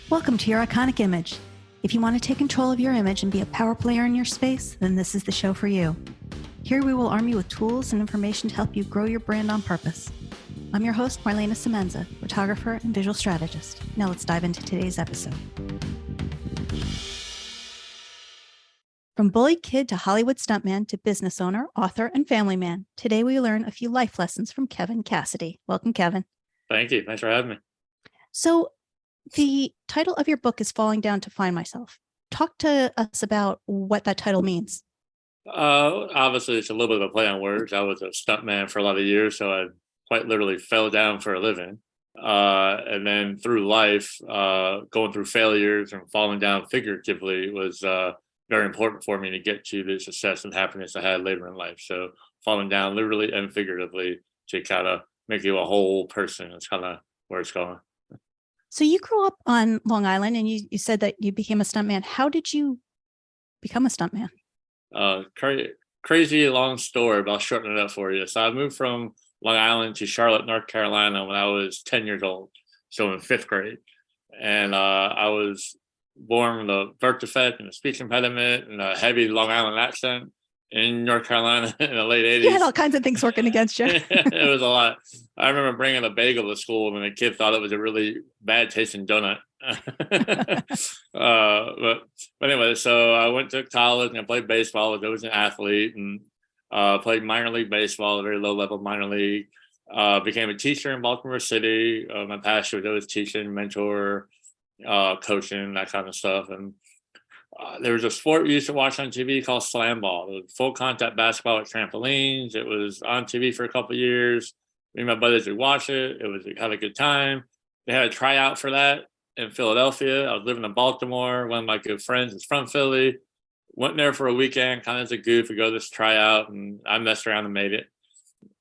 Welcome to Your Iconic Image. If you want to take control of your image and be a power player in your space, then this is the show for you. Here we will arm you with tools and information to help you grow your brand on purpose. I'm your host, Marlana Semenza, photographer and visual strategist. Now let's dive into today's episode. From bullied kid to Hollywood stuntman to business owner, author, and family man, today we learn a few life lessons from Kevin Cassidy. Welcome, Kevin. Thank you. Thanks for having me. So the title of your book is Falling Down to Find Myself. Talk to us about what that title means. Obviously, it's a little bit of a play on words. I was a stuntman for a lot of years, so I quite literally fell down for a living. And then through life, going through failures and falling down figuratively was very important for me to get to the success and happiness I had later in life. So falling down literally and figuratively to kind of make you a whole person is kind of where it's going. So you grew up on Long Island and you said that you became a stuntman. How did you become a stuntman? Crazy long story, but I'll shorten it up for you. So I moved from Long Island to Charlotte, North Carolina when I was 10 years old, so in fifth grade. And I was born with a birth defect and a speech impediment and a heavy Long Island accent in North Carolina in the late 80s. You had all kinds of things working against you. It was a lot. I remember bringing a bagel to school and the kid thought it was a really bad tasting donut. But anyway, so I went to college and I played baseball. I was an athlete and played minor league baseball, a very low level minor league. Became a teacher in Baltimore City. My passion was always teaching, mentor, coaching, that kind of stuff. And there was a sport we used to watch on TV called slam ball. It was full contact basketball with trampolines. It was on TV for a couple of years. Me and my buddies would watch it. Had a good time. They had a tryout for that in Philadelphia. I was living in Baltimore. One of my good friends is from Philly. Went there for a weekend, kind of as a goof, to go to this tryout, and I messed around and made it.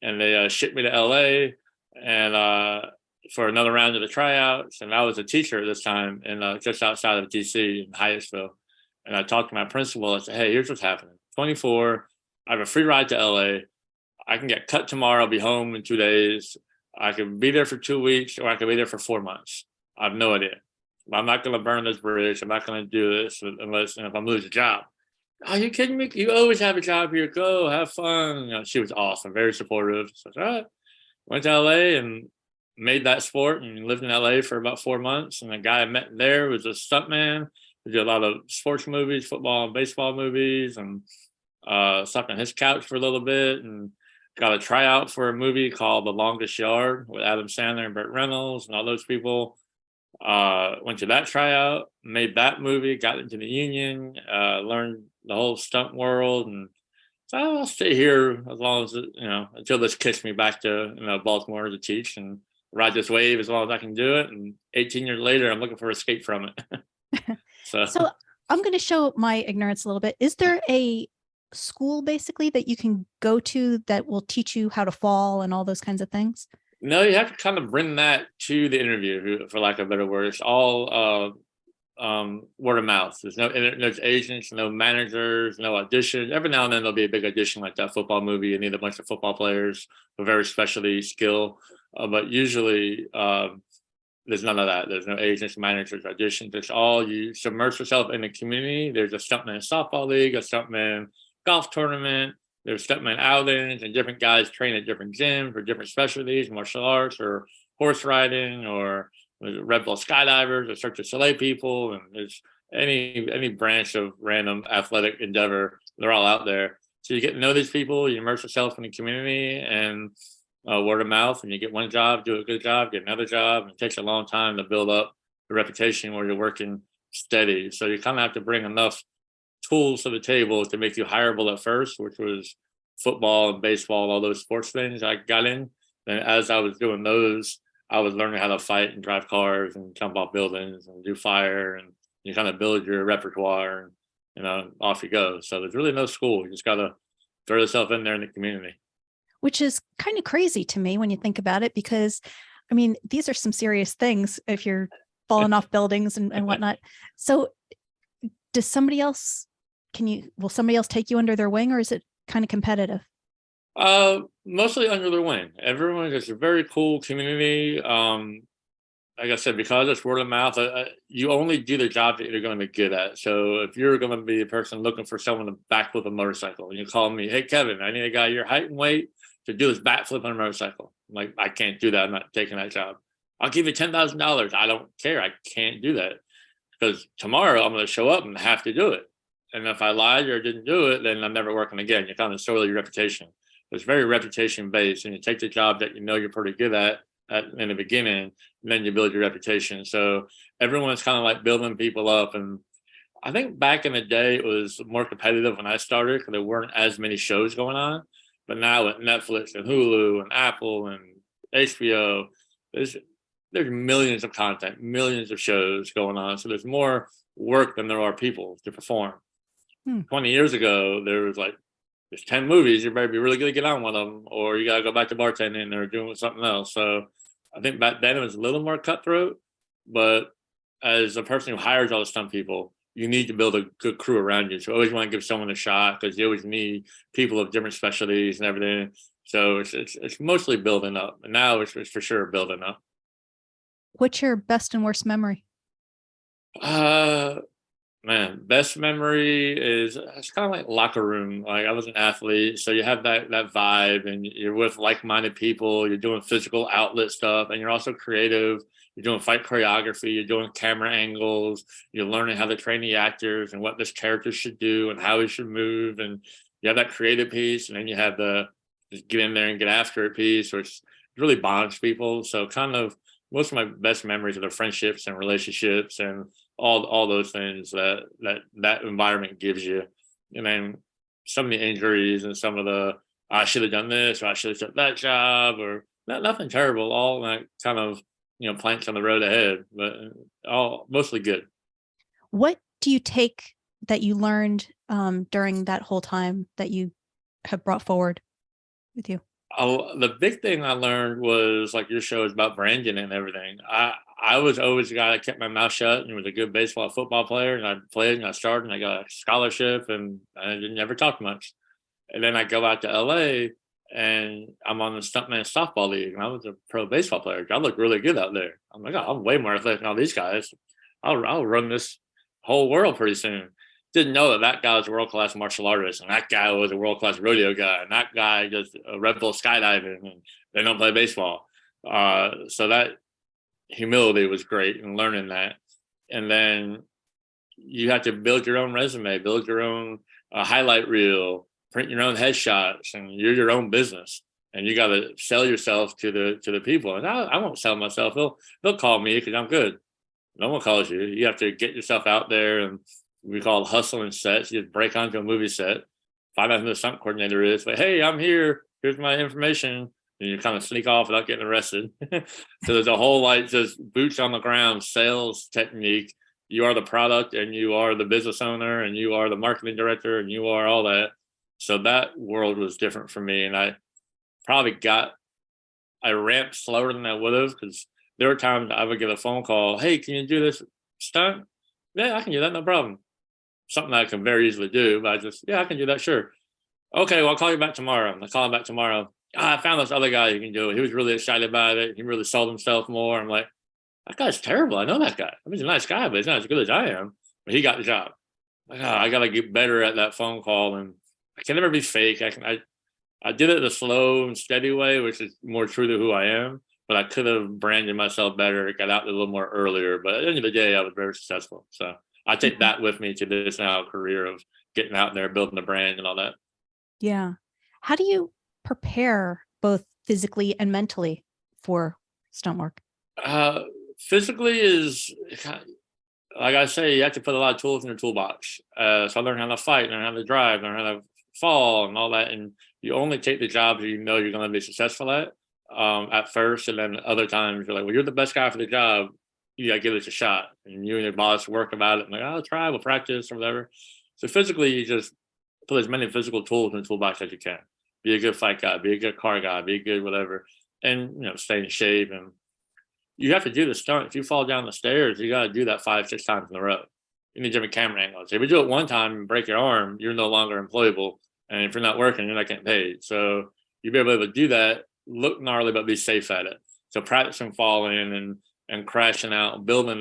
And they shipped me to LA and for another round of the tryouts. And I was a teacher at this time in just outside of DC in Hyattsville. And I talked to my principal. I said, hey, here's what's happening. 24, I have a free ride to LA. I can get cut tomorrow. I'll be home in 2 days. I could be there for 2 weeks or I could be there for 4 months. I have no idea. I'm not going to burn this bridge. I'm not going to do this unless if I'm losing a job. Are you kidding me? You always have a job here. Go have fun. She was awesome, very supportive. So I said, all right. Went to LA and made that sport and lived in LA for about 4 months. And the guy I met there was a stuntman. We did a lot of sports movies, football and baseball movies, and slept on his couch for a little bit and got a tryout for a movie called The Longest Yard with Adam Sandler and Burt Reynolds and all those people. Went to that tryout, made that movie, got into the union, learned the whole stunt world, and so I'll stay here as long as until this kicks me back to Baltimore to teach and ride this wave as long as I can do it. And 18 years later, I'm looking for escape from it. So I'm going to show my ignorance a little bit. Is there a school basically that you can go to that will teach you how to fall and all those kinds of things? No, you have to kind of bring that to the interview, for lack of a better word. It's all word of mouth. There's no agents, no managers, no auditions. Every now and then there'll be a big audition like that football movie. You need a bunch of football players with very specialty skill. But usually there's none of that. There's no agents, managers, auditions. It's all you submerge yourself in the community. There's a stuntman softball league, a stuntman golf tournament. There's stuntman outings, and different guys train at different gyms for different specialties, martial arts or horse riding or Red Bull skydivers or Cirque du Soleil people. And there's any branch of random athletic endeavor. They're all out there. So you get to know these people, you immerse yourself in the community and word of mouth, and you get one job, do a good job, get another job. And it takes a long time to build up the reputation where you're working steady. So you kind of have to bring enough tools to the table to make you hireable at first, which was football and baseball, all those sports things I got in. And as I was doing those, I was learning how to fight and drive cars and jump off buildings and do fire, and you kind of build your repertoire and off you go. So there's really no school. You just got to throw yourself in there in the community. Which is kind of crazy to me when you think about it, because I mean, these are some serious things if you're falling off buildings and whatnot. So does somebody else, will somebody else take you under their wing, or is it kind of competitive? Mostly under their wing. Everyone is a very cool community. like I said, because it's word of mouth, you only do the job that you're going to be good at. So if you're going to be a person looking for someone to backflip a motorcycle, and you call me, hey, Kevin, I need a guy your height and weight to do this backflip on a motorcycle. I'm like, I can't do that. I'm not taking that job. I'll give you $10,000. I don't care. I can't do that because tomorrow I'm going to show up and have to do it. And if I lied or didn't do it, then I'm never working again. You kind of soil your reputation. It's very reputation based, and you take the job that you know you're pretty good at in the beginning, and then you build your reputation. So everyone's kind of like building people up. And I think back in the day, it was more competitive when I started because there weren't as many shows going on. But now with Netflix and Hulu and Apple and HBO, there's millions of content, millions of shows going on. So there's more work than there are people to perform. 20 years ago, there was like, there's 10 movies, you better be really good to get on one of them, or you got to go back to bartending or doing something else. So I think back then it was a little more cutthroat, but as a person who hires all the stunt people, you need to build a good crew around you. So I always want to give someone a shot because you always need people of different specialties and everything. So it's mostly building up, and now it's for sure building up. What's your best and worst memory? Man, best memory is it's kind of like locker room. Like I was an athlete, so you have that vibe, and you're with like-minded people. You're doing physical outlet stuff, and you're also creative. You're doing fight choreography. You're doing camera angles. You're learning how to train the actors and what this character should do and how he should move. And you have that creative piece, and then you have the just get in there and get after it piece, which really bonds people. So kind of most of my best memories are the friendships and relationships and all those things that environment gives you. And then some of the injuries and some of the I should have done this or I should have took that job or nothing terrible, all like kind of planks on the road ahead, but all mostly good. What do you take that you learned during that whole time that you have brought forward with you? Oh, the big thing I learned was like your show is about branding and everything. I was always a guy that kept my mouth shut and was a good baseball football player, and I played and I started and I got a scholarship and I didn't ever talk much. And then I go out to LA and I'm on the stuntman softball league and I was a pro baseball player. I look really good out there. I'm like, oh, I'm way more athletic than all these guys. I'll run this whole world pretty soon. Didn't know that guy was a world-class martial artist and that guy was a world-class rodeo guy and that guy does a Red Bull skydiving and they don't play baseball. So that humility was great in learning that. And then you have to build your own resume, build your own highlight reel, print your own headshots, and you're your own business. And you got to sell yourself to the people. And I won't sell myself. They'll call me because I'm good. No one calls you. You have to get yourself out there, and we call it hustling sets. You just break onto a movie set, find out who the stunt coordinator is. Like, hey, I'm here. Here's my information. And you kind of sneak off without getting arrested. So there's a whole like just boots on the ground sales technique. You are the product and you are the business owner and you are the marketing director and you are all that. So that world was different for me. And I ramped slower than I would have because there were times I would get a phone call. Hey, can you do this stunt? Yeah, I can do that. No problem. Something I can very easily do, but I can do that. Sure. Okay, well, I'll call you back tomorrow. I call him back tomorrow. I found this other guy who can do it. He was really excited about it. He really sold himself more. I'm like, that guy's terrible. I know that guy. I mean, he's a nice guy, but he's not as good as I am. But he got the job. Like, I got to get better at that phone call. And I can never be fake. I did it the slow and steady way, which is more true to who I am. But I could have branded myself better, got out a little more earlier. But at the end of the day, I was very successful. So I take that with me to this now career of getting out there, building the brand and all that. Yeah. How do you prepare both physically and mentally for stunt work? Physically is, like I say, you have to put a lot of tools in your toolbox. So I learned how to fight, learn how to drive, learn how to fall and all that. And you only take the jobs you know you're going to be successful at first. And then other times you're like, well, you're the best guy for the job. You got to give this a shot. And you and your boss work about it. And like, I'll try, we'll practice or whatever. So physically, you just put as many physical tools in the toolbox as you can. Be a good fight guy, be a good car guy, be a good whatever. And, stay in shape. And you have to do the stunt. If you fall down the stairs, you got to do that 5-6 times in a row. You need different camera angles. If you do it one time and break your arm, you're no longer employable. And if you're not working, you're not getting paid. So you be able to do that, look gnarly, but be safe at it. So practicing falling and and crashing out, building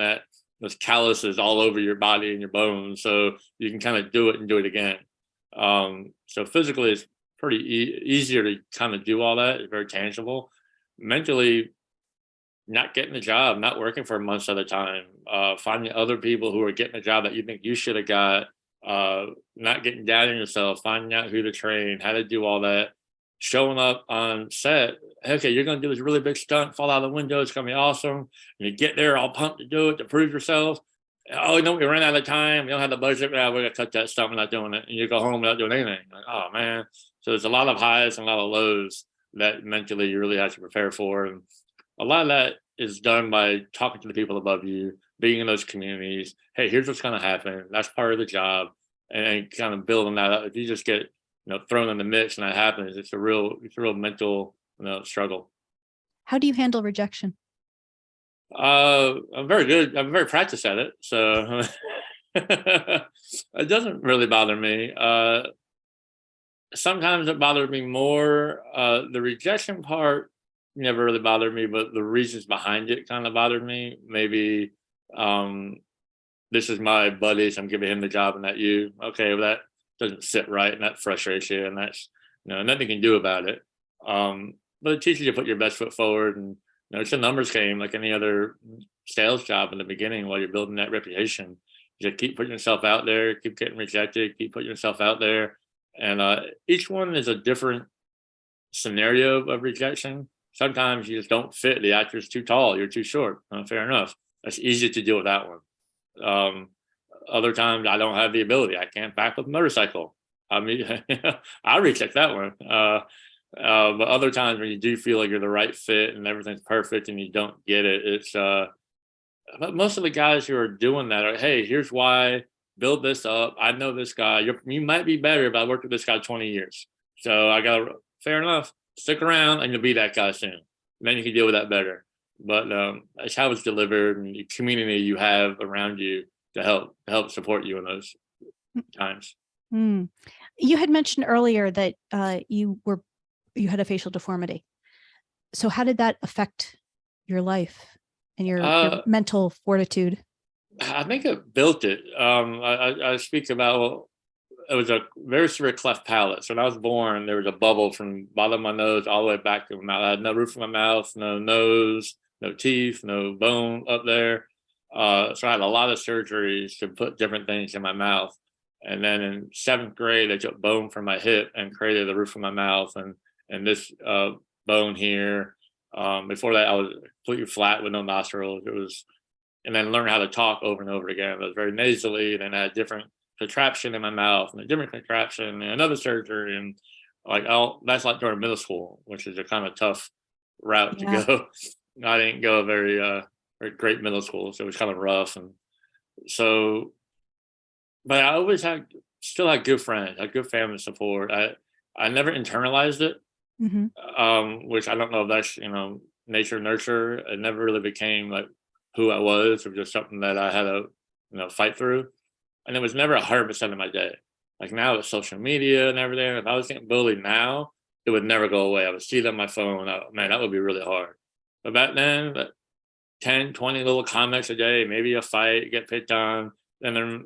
those calluses all over your body and your bones, so you can kind of do it and do it again. So physically, it's pretty easier to kind of do all that. It's very tangible. Mentally, not getting the job, not working for months at a time, finding other people who are getting a job that you think you should have got, not getting down on yourself, finding out who to train, how to do all that, showing up on set. Okay, you're going to do this really big stunt, fall out of the window. It's going to be awesome. And you get there all pumped to do it, to prove yourself. Oh, no, we ran out of time. We don't have the budget. We're going to cut that stunt. We're not doing it. And you go home without doing anything. Like, oh, man. So there's a lot of highs and a lot of lows that mentally you really have to prepare for. And a lot of that is done by talking to the people above you, being in those communities. Hey, here's what's going to happen. That's part of the job. And kind of building that up. If you just get thrown in the mix and that happens, it's a real mental struggle. How do you handle rejection? I'm very good. I'm very practiced at it, so it doesn't really bother me. Sometimes it bothers me more. The rejection part never really bothered me, but the reasons behind it kind of bothered me. Maybe this is my buddy, so I'm giving him the job and not you. Okay, well, that doesn't sit right, and that frustrates you, and that's nothing you can do about it. But it teaches you to put your best foot forward, and it's a numbers game like any other sales job in the beginning while you're building that reputation. You just keep putting yourself out there, keep getting rejected, keep putting yourself out there. And each one is a different scenario of rejection. Sometimes you just don't fit. The actor's too tall, you're too short. Fair enough. That's easy to deal with that one. Other times I don't have the ability. I can't back up a motorcycle. I mean, I reject that one. But other times when you do feel like you're the right fit and everything's perfect and you don't get it, it's but most of the guys who are doing that are, hey, here's why, build this up. I know this guy. You might be better, but I worked with this guy 20 years. So I got fair enough. Stick around and you'll be that guy soon. And then you can deal with that better. But it's how it's delivered and the community you have around you to help support you in those times. Mm. You had mentioned earlier that you had a facial deformity. So how did that affect your life and your mental fortitude? I think it built it. I speak about, well, it was a very severe cleft palate. So when I was born, there was a bubble from bottom of my nose all the way back to my mouth. I had no roof in my mouth, no nose, no teeth, no bone up there. So I had a lot of surgeries to put different things in my mouth. And then in 7th grade, they took bone from my hip and created the roof of my mouth and this bone here. Before that, I was completely flat with no nostrils. And then learn how to talk over and over again. I was very nasally, and then I had different contraption in my mouth, and a different contraption, and another surgery, and that's like during middle school, which is a kind of tough route to go. I didn't go a very great middle school, so it was kind of rough, and so. But I always still had good friends, had good family support. I never internalized it, which I don't know if that's nature nurture. It never really became like who I was, or just something that I had to fight through. And it was never 100% of my day. Like now with social media and everything, if I was getting bullied now, it would never go away. I would see it on my phone. Man, that would be really hard. But back then, 10, 20 little comments a day, maybe a fight, get picked on. And then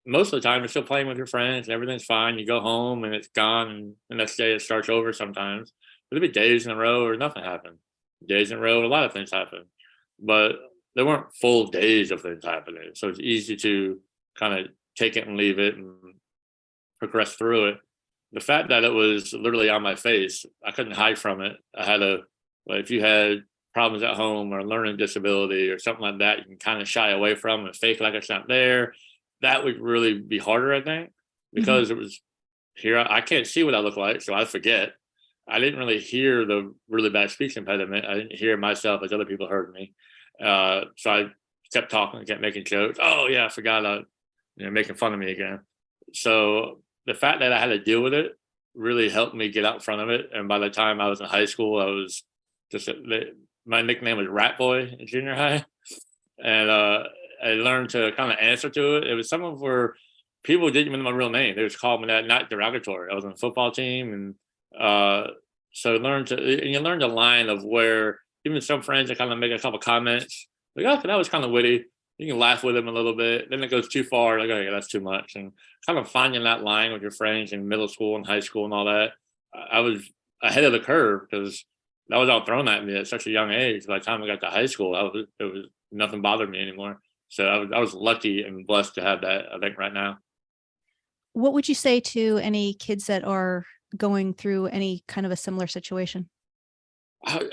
most of the time you're still playing with your friends and everything's fine. You go home and it's gone, and the next day it starts over sometimes. There'll be days in a row where nothing happened. Days in a row, a lot of things happen. But there weren't full days of things happening. So it's easy to kind of take it and leave it and progress through it. The fact that it was literally on my face, I couldn't hide from it. If you had problems at home or a learning disability or something like that, you can kind of shy away from and fake like it's not there. That would really be harder, I think, because it was here. I can't see what I look like, so I forget. I didn't really hear the really bad speech impediment. I didn't hear myself as other people heard me. So I kept talking, kept making jokes. Oh yeah, I forgot. Making fun of me again. So the fact that I had to deal with it really helped me get out front of it. And by the time I was in high school, I was my nickname was Rat Boy in junior high, and I learned to kind of answer to it. It was some of where people didn't even know my real name. They just called me that, not derogatory. I was on a football team, and so you learn the line of where even some friends that kind of make a couple comments, Like, okay, that was kind of witty. You can laugh with them a little bit. Then it goes too far. Like, okay, that's too much. And kind of finding that line with your friends in middle school and high school and all that. I was ahead of the curve because that was all thrown at me at such a young age. By the time I got to high school, it was nothing bothered me anymore. So I was lucky and blessed to have that, I think, right now. What would you say to any kids that are going through any kind of a similar situation?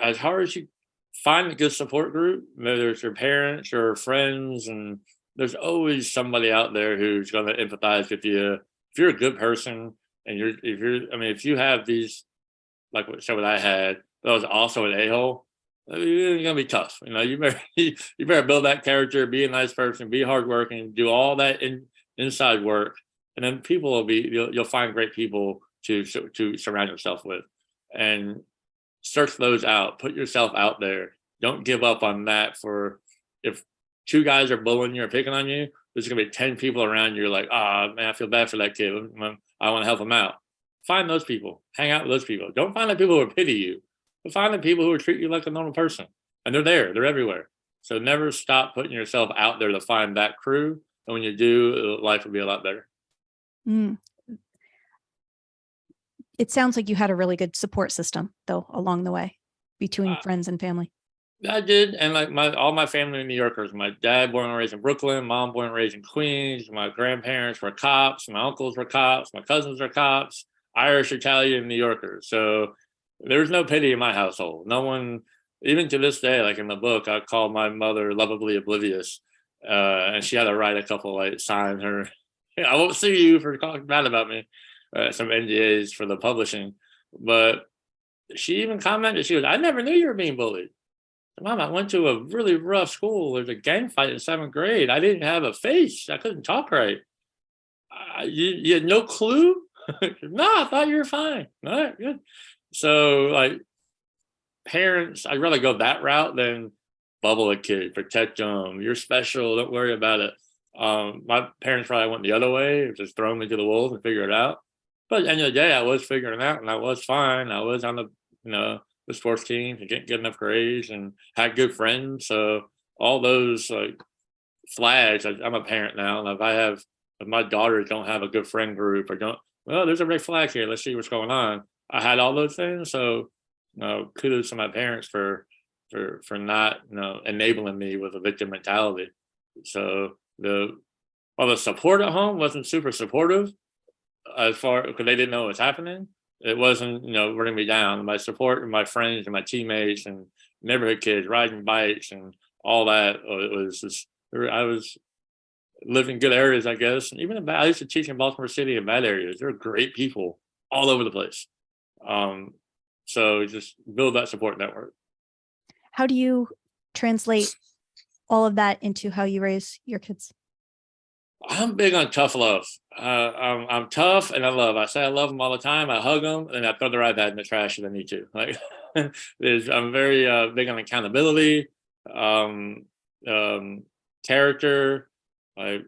As hard as you find a good support group, whether it's your parents or friends, and there's always somebody out there who's going to empathize with you. If you're a good person and if you have these, like what I had, but I was also an a-hole, you're gonna be tough. You better you better build that character, be a nice person, be hardworking, do all that inside work, and then people will be you'll find great people to surround yourself with, and search those out. Put yourself out there. Don't give up on that. For if two guys are bullying you or picking on you, there's gonna be 10 people around you. You're like, ah, man, I feel bad for that kid. I want to help him out. Find those people. Hang out with those people. Don't find the people who pity you, but find the people who treat you like a normal person. And they're there. They're everywhere. So never stop putting yourself out there to find that crew. And when you do, life will be a lot better. Mm. It sounds like you had a really good support system, though, along the way between friends and family. I did, and like all my family are New Yorkers. My dad born and raised in Brooklyn, mom born and raised in Queens. My grandparents were cops, my uncles were cops, my cousins are cops, Irish, Italian, New Yorkers. So there's no pity in my household. No one, even to this day, like in the book, I call my mother lovably oblivious, and she had to write a couple like sign her. I won't sue you for talking bad about me. Some NDAs for the publishing, but she even commented. She goes, "I never knew you were being bullied." Mom, I went to a really rough school. There's a gang fight in 7th grade. I didn't have a face. I couldn't talk right. You had no clue? No, I thought you were fine. All right, good. So, like, parents, I'd rather go that route than bubble a kid, protect them. You're special. Don't worry about it. My parents probably went the other way, just throw me to the wolves and figure it out. But at the end of the day, I was figuring it out and I was fine. I was on the sports team and getting good enough grades and had good friends. So all those like flags, I'm a parent now. And if my daughters don't have a good friend group or don't, well, there's a red flag here. Let's see what's going on. I had all those things. So, kudos to my parents for not, enabling me with a victim mentality. So the support at home wasn't super supportive as far because they didn't know what was happening. It wasn't, running me down. My support and my friends and my teammates and neighborhood kids riding bikes and all that. It was just, I was living in good areas, I guess. And even I used to teach in Baltimore City in bad areas. There are great people all over the place. So just build that support network. How do you translate all of that into how you raise your kids? I'm big on tough love. I'm tough and I love. I say I love them all the time. I hug them and I throw their iPad in the trash if I need to. Like, I'm very big on accountability, um, character. Like,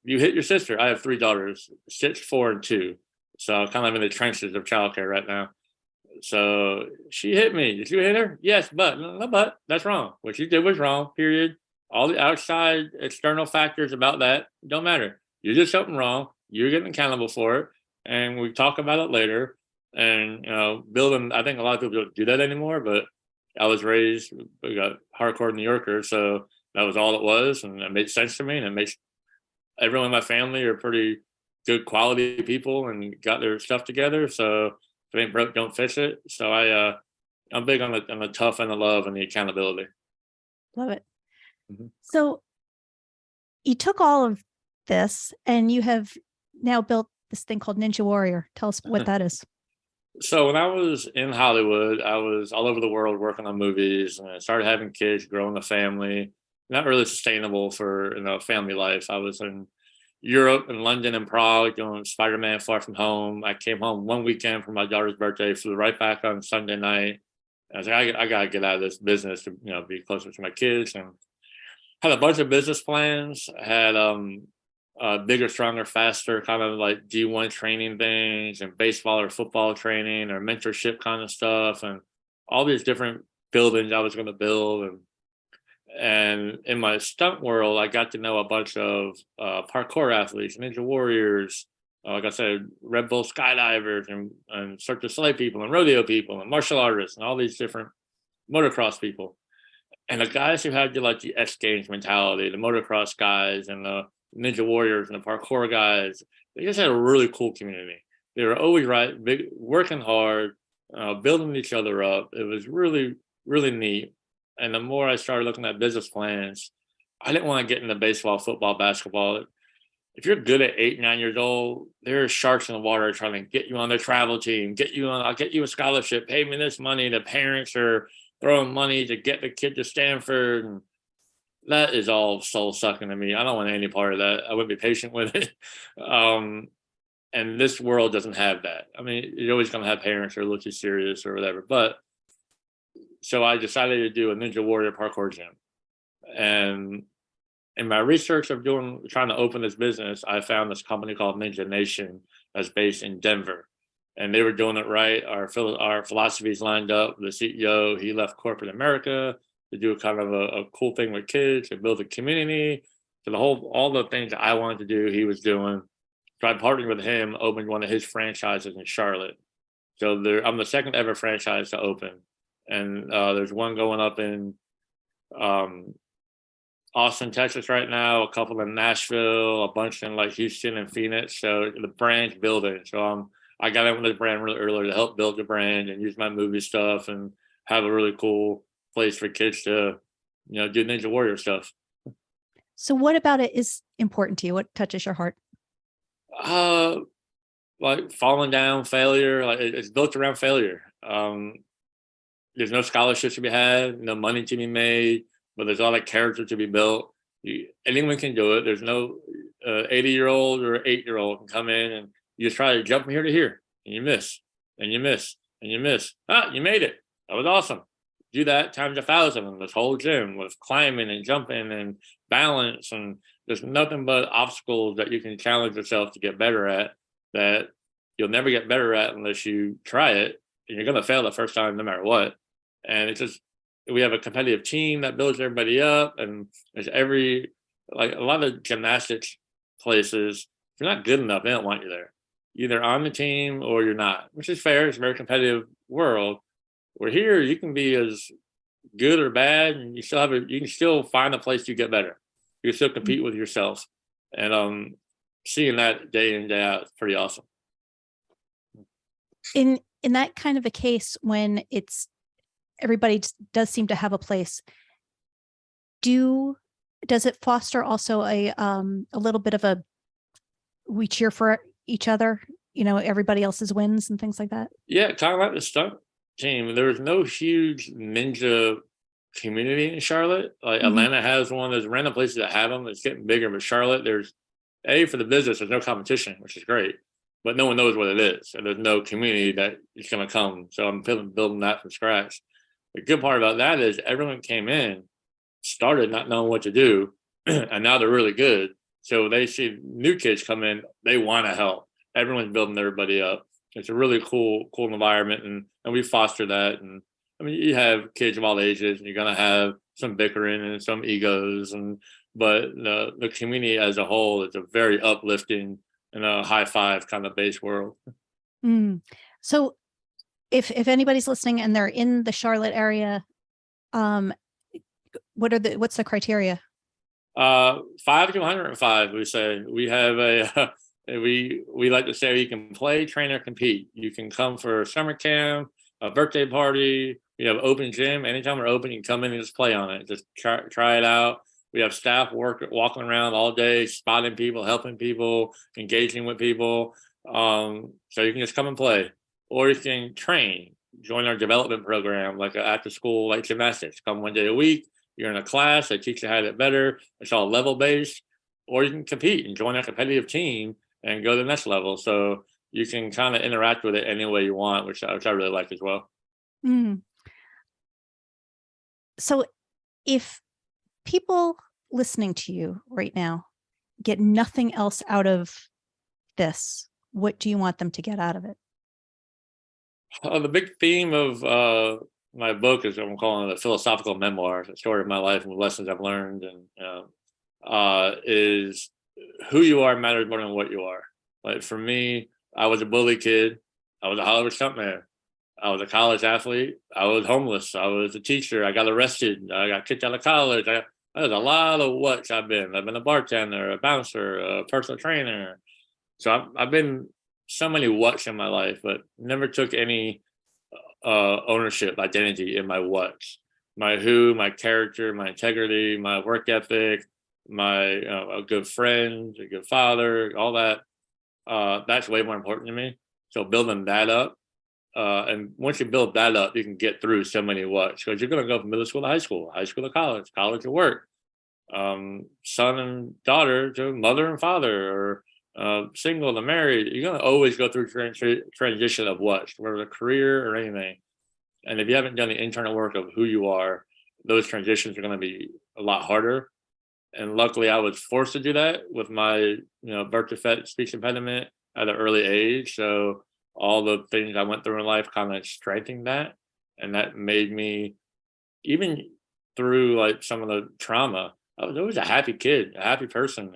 you hit your sister. I have 3 daughters, 6, 4, and 2. So I'm kind of in the trenches of childcare right now. So she hit me. Did you hit her? Yes, but no, but that's wrong. What you did was wrong. Period. All the outside external factors about that don't matter. You did something wrong. You're getting accountable for it, and we talk about it later. And building. I think a lot of people don't do that anymore. But I was raised, we got hardcore New Yorker, so that was all it was, and it made sense to me. And it makes everyone in my family are pretty good quality people and got their stuff together. So if it ain't broke, don't fix it. So I'm big on the tough and the love and the accountability. Love it. Mhm. So you took all of this and you have now built this thing called Ninja Warrior. Tell us what that is. So when I was in Hollywood, I was all over the world working on movies, and I started having kids, growing a family. Not really sustainable for family life. I was in Europe and London and Prague doing Spider-Man Far From Home. I came home one weekend for my daughter's birthday, flew right back on Sunday night. I was like, I gotta get out of this business to be closer to my kids, and had a bunch of business plans. I had bigger, stronger, faster kind of like D1 training things and baseball or football training or mentorship kind of stuff and all these different buildings I was going to build. And in my stunt world, I got to know a bunch of parkour athletes, ninja warriors, like I said, Red Bull skydivers, and Cirque du Soleil people, and rodeo people, and martial artists, and all these different motocross people. And the guys who had the X Games mentality, the motocross guys, and the ninja warriors, and the parkour guys, they just had a really cool community. They were always working hard, building each other up. It was really, really neat. And the more I started looking at business plans, I didn't want to get into baseball, football, basketball. If you're good at 8, 9 years old, there are sharks in the water trying to get you on their travel team, I'll get you a scholarship, pay me this money. The parents are throwing money to get the kid to Stanford. And that is all soul sucking to me. I don't want any part of that. I wouldn't be patient with it. And this world doesn't have that. I mean, you're always going to have parents who are a little too serious or whatever. But so I decided to do a Ninja Warrior parkour gym. And in my research of trying to open this business, I found this company called Ninja Nation that's based in Denver. And they were doing it right. Our philosophies lined up. The CEO, he left corporate America to do kind of a cool thing with kids, to build a community. So all the things that I wanted to do, he was doing. So I partnered with him, opened one of his franchises in Charlotte. So I'm the second ever franchise to open. And there's one going up in Austin, Texas right now, a couple in Nashville, a bunch in Houston and Phoenix. So the brand's building. So I got in with the brand really early to help build the brand and use my movie stuff and have a really cool place for kids to, do Ninja Warrior stuff. So what about it is important to you? What touches your heart? Like falling down, failure. It's built around failure. There's no scholarships to be had, no money to be made, but there's all that character to be built. Anyone can do it. There's no 80-year-old or 8-year-old can come in and you just try to jump from here to here, and you miss, and you miss, and you miss. You made it. That was awesome. Do that times 1,000 in this whole gym with climbing and jumping and balance. And there's nothing but obstacles that you can challenge yourself to get better at that you'll never get better at unless you try it. And you're going to fail the first time no matter what. And it's just, we have a competitive team that builds everybody up. And there's a lot of gymnastics places, if you're not good enough, they don't want you there. Either on the team or you're not, which is fair. It's a very competitive world. Where here, you can be as good or bad, and you can still find a place to get better. You can still compete with yourself, and seeing that day in, day out is pretty awesome. In that kind of a case, when everybody does seem to have a place, does it foster also a little bit of we cheer for each other, everybody else's wins and things like that? Yeah, kind of like the stunt team. There's no huge ninja community in Charlotte. Atlanta has one. There's random places that have them. It's getting bigger, but Charlotte, there's for the business, there's no competition, which is great, but no one knows what it is, and there's no community that is going to come. So I'm building that from scratch. The good part about that is everyone came in, started not knowing what to do, and now they're really good. So they see new kids come in, they want to help. Everyone's building everybody up. It's a really cool environment, and we foster that. And I mean, you have kids of all ages, and you're gonna have some bickering and some egos, but the community as a whole is a very uplifting and a high five kind of base world. So, if anybody's listening and they're in the Charlotte area, what's the criteria? 5 to 105, we say. We have we like to say you can play, train, or compete. You can come for a summer camp, a birthday party. We have open gym. Anytime we're open, you can come in and just play on it. Just try it out. We have staff walking around all day, spotting people, helping people, engaging with people. So you can just come and play, or you can train. Join our development program, like after school, like gymnastics. Come 1 day a week. You're in a class. They teach you how to get better. It's all level based. Or you can compete and join a competitive team and go to the next level. So you can kind of interact with it any way you want, which I really like as well. So if people listening to you right now get nothing else out of this, what do you want them to get out of it? The big theme of my book is, I'm calling it a philosophical memoir, the story of my life and the lessons I've learned, and is who you are matters more than what you are. Like for me, I was a bully kid. I was a Hollywood stuntman. I was a college athlete. I was homeless. I was a teacher. I got arrested. I got kicked out of college. There's a lot of what's I've been. I've been a bartender, a bouncer, a personal trainer. So I've been so many what's in my life, but never took any ownership, identity in my what's, my who, my character, my integrity, my work ethic, my a good friend, a good father, all that. That's way more important to me. So building that up, and once you build that up, you can get through so many what's, because you're going to go from middle school to high school to college, college to work, son and daughter to mother and father, or single to married. You're going to always go through transition of what, whether a career or anything. And if you haven't done the internal work of who you are, those transitions are going to be a lot harder. And luckily, I was forced to do that with my, birth defect, speech impediment at an early age. So all the things I went through in life kind of strengthened that, and that made me, even through like some of the trauma, I was always a happy kid, a happy person.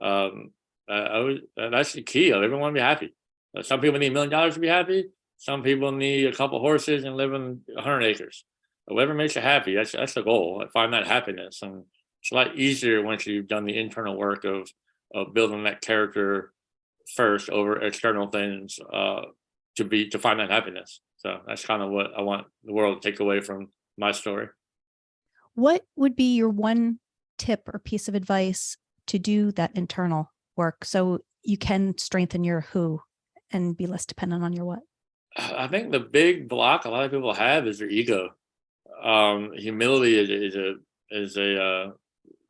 That's the key. Everyone want to be happy. Some people need $1 million to be happy. Some people need a couple horses and live in 100 acres. Whatever makes you happy, that's the goal. Find that happiness, and it's a lot easier once you've done the internal work of building that character first over external things, to find that happiness. So that's kind of what I want the world to take away from my story. What would be your one tip or piece of advice to do that internal work so you can strengthen your who and be less dependent on your what? I think the big block a lot of people have is their ego. Humility is a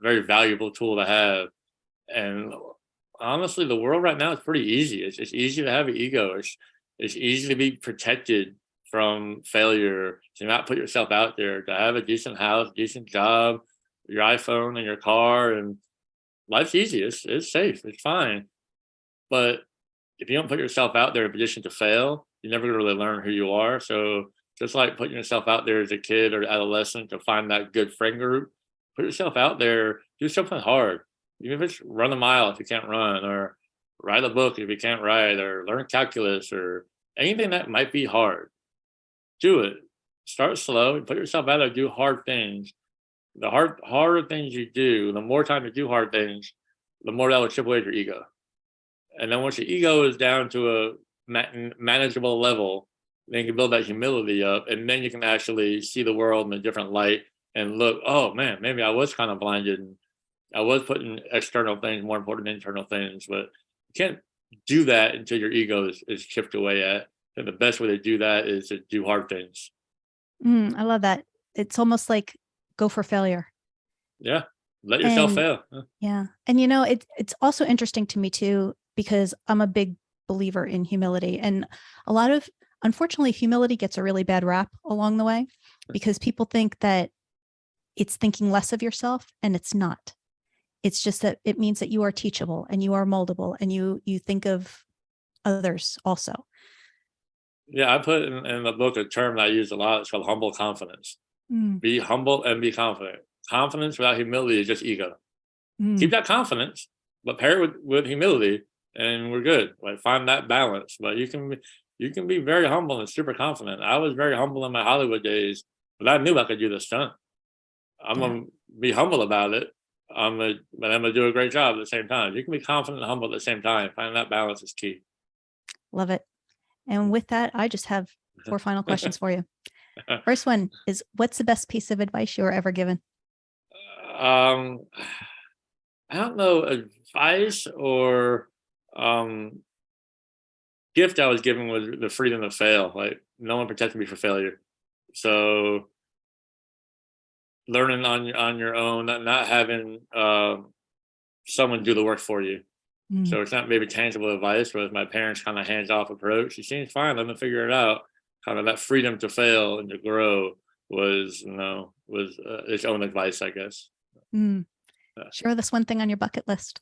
very valuable tool to have, and honestly, the world right now is pretty easy. It's easy to have an ego. It's easy to be protected from failure, to not put yourself out there, to have a decent house, decent job, your iPhone and your car, and life's easy. It's safe. It's fine. But if you don't put yourself out there in a position to fail, you're never going to really learn who you are. So just like putting yourself out there as a kid or adolescent to find that good friend group, put yourself out there, do something hard. Even if it's run a mile if you can't run, or write a book if you can't write, or learn calculus, or anything that might be hard. Do it. Start slow and put yourself out there, do hard things. The harder things you do, the more time you do hard things, the more that will chip away at your ego. And then once your ego is down to a manageable level, then you can build that humility up, and then you can actually see the world in a different light and look, oh man, maybe I was kind of blinded, and I was putting external things more important than internal things. But you can't do that until your ego is chipped away at. And the best way to do that is to do hard things. I love that. It's almost like go for failure. Yeah. Let yourself fail. Yeah. And it's also interesting to me too, because I'm a big believer in humility, and unfortunately, humility gets a really bad rap along the way, because people think that it's thinking less of yourself, and it's not. It's just that it means that you are teachable and you are moldable, and you think of others also. Yeah, I put in the book a term that I use a lot. It's called humble confidence. Be humble and be confident. Confidence without humility is just ego. Keep that confidence, but pair it with humility, and we're good. Like, find that balance. But you can be very humble and super confident. I was very humble in my Hollywood days, but I knew I could do the stunt. I'm gonna be humble about it. But I'm gonna do a great job at the same time. You can be confident and humble at the same time. Finding that balance is key. Love it. And with that, I just have 4 final questions for you. First one is, what's the best piece of advice you were ever given? I don't know, advice or gift I was given was the freedom to fail. Like, no one protected me for failure. So learning on your own, not having someone do the work for you. So it's not maybe tangible advice, but my parents' kind of hands-off approach. She seems fine. Let me figure it out. Kind of that freedom to fail and to grow was its own advice, I guess. Share this one thing on your bucket list.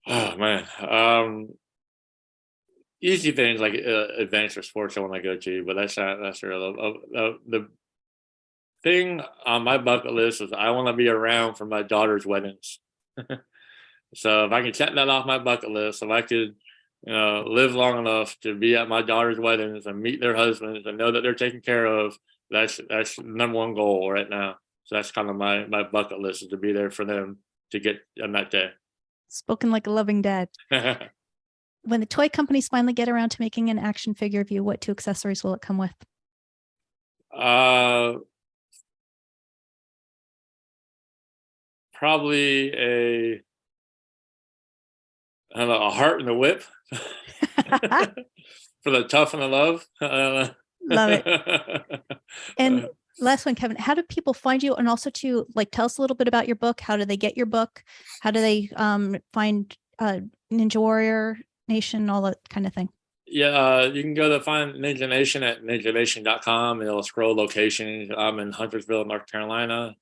Oh man, easy things like events or sports I want to go to, but that's real. The thing on my bucket list is I want to be around for my daughter's weddings. So if I can check that off my bucket list, if I could, live long enough to be at my daughter's weddings and meet their husbands and know that they're taken care of, that's the number one goal right now. So that's kind of my bucket list, is to be there for them to get on that day. Spoken like a loving dad. When the toy companies finally get around to making an action figure of you, what 2 accessories will it come with? Probably a heart and a whip for the tough and the love. Love it. And last one, Kevin, how do people find you? And also to tell us a little bit about your book. How do they get your book? How do they find Ninja Warrior Nation, all that kind of thing? Yeah, you can go to find Ninja Nation at ninjanation.com, and it'll scroll locations. I'm in Huntersville, North Carolina.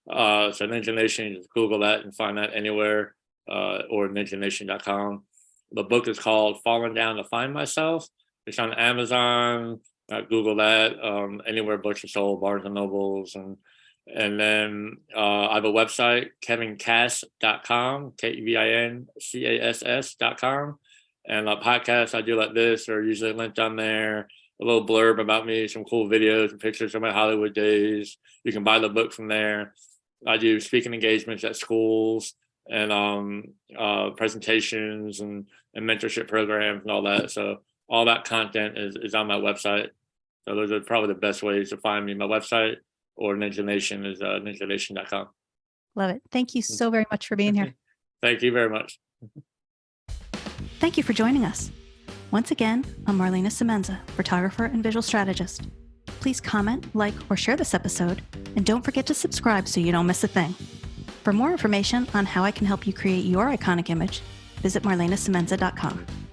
So Ninja Nation, just Google that and find that anywhere, or ninjanation.com. The book is called Falling Down to Find Myself. It's on Amazon. Google that. Anywhere books are sold, Barnes and Nobles, and then I have a website, kevincass.com, kevincass.com. And podcasts I do like this are usually linked on there. A little blurb about me, some cool videos and pictures of my Hollywood days. You can buy the book from there. I do speaking engagements at schools and presentations and mentorship programs and all that. So all that content is on my website. So those are probably the best ways to find me. My website or Ninja Nation is ninjanation.com. Love it. Thank you so very much for being here. Thank you very much. Thank you for joining us. Once again, I'm Marlana Semenza, photographer and visual strategist. Please comment, like, or share this episode, and don't forget to subscribe so you don't miss a thing. For more information on how I can help you create your iconic image, visit marlanasemenza.com.